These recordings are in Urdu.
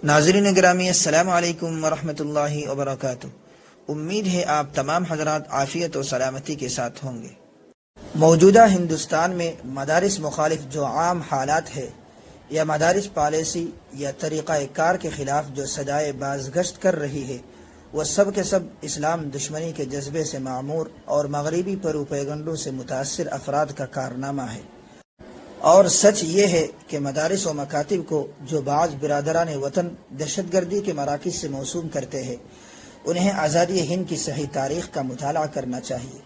ناظرین گرامی، السلام علیکم ورحمۃ اللہ وبرکاتہ۔ امید ہے آپ تمام حضرات عافیت و سلامتی کے ساتھ ہوں گے۔ موجودہ ہندوستان میں مدارس مخالف جو عام حالات ہے یا مدارس پالیسی یا طریقہ کار کے خلاف جو صدائے بازگشت کر رہی ہے، وہ سب کے سب اسلام دشمنی کے جذبے سے معمور اور مغربی پروپیگنڈوں سے متاثر افراد کا کارنامہ ہے۔ اور سچ یہ ہے کہ مدارس و مکاتب کو جو بعض برادران وطن دہشت گردی کے مراکز سے موسوم کرتے ہیں، انہیں آزادی ہند کی صحیح تاریخ کا مطالعہ کرنا چاہیے،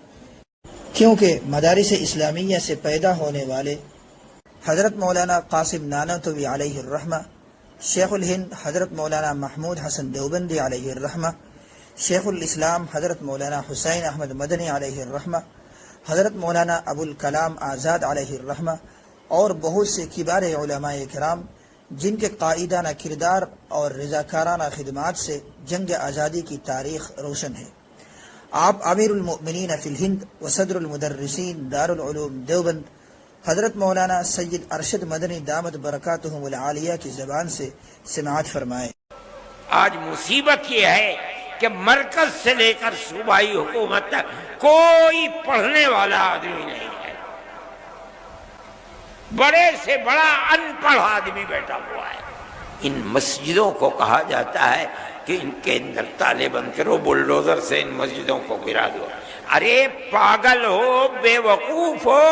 کیونکہ مدارس اسلامیہ سے پیدا ہونے والے حضرت مولانا قاسم نانوتوی علیہ الرحمہ، شیخ الہند حضرت مولانا محمود حسن دیوبندی علیہ الرحمہ، شیخ الاسلام حضرت مولانا حسین احمد مدنی علیہ الرحمہ، حضرت مولانا ابو الکلام آزاد علیہ الرحمہ اور بہت سے کبار علماء کرام، جن کے قائدانہ کردار اور رضاکارانہ خدمات سے جنگ آزادی کی تاریخ روشن ہے۔ آپ امیر المؤمنین فی الہند و صدر المدرسین دارالعلوم دیوبند حضرت مولانا سید ارشد مدنی دامت برکاتہم العالیہ کی زبان سے سماعت فرمائے۔ آج مصیبت یہ ہے کہ مرکز سے لے کر صوبائی حکومت تک کوئی پڑھنے والا آدمی نہیں ہے، بڑے سے بڑا ان پڑھ آدمی بیٹھا ہوا ہے۔ ان مسجدوں کو کہا جاتا ہے کہ ان کے اندر تالے بند کرو، بلڈوزر سے ان مسجدوں کو گرا دو۔ ارے پاگل ہو، بے وقوف ہو،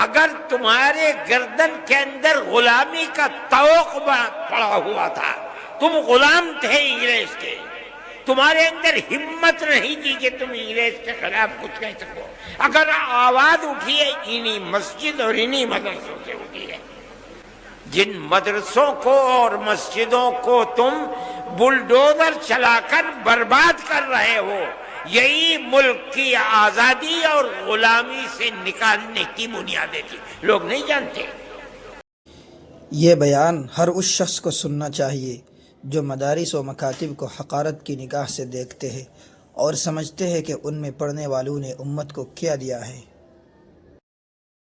اگر تمہارے گردن کے اندر غلامی کا طوق پڑا ہوا تھا، تم غلام تھے انگریز کے، تمہارے اندر ہمت نہیں تھی کہ تم انگریز کے خلاف کچھ کہہ سکو، اگر آواز اٹھی ہے انہی مسجد اور انہی مدرسوں سے اٹھی ہے۔ جن مدرسوں کو اور مسجدوں کو تم بلڈوزر چلا کر برباد کر رہے ہو، یہی ملک کی آزادی اور غلامی سے نکالنے کی بنیادیں تھی، لوگ نہیں جانتے۔ یہ بیان ہر اس شخص کو سننا چاہیے جو مدارس و مکاتب کو حقارت کی نگاہ سے دیکھتے ہیں اور سمجھتے ہیں کہ ان میں پڑھنے والوں نے امت کو کیا دیا ہے۔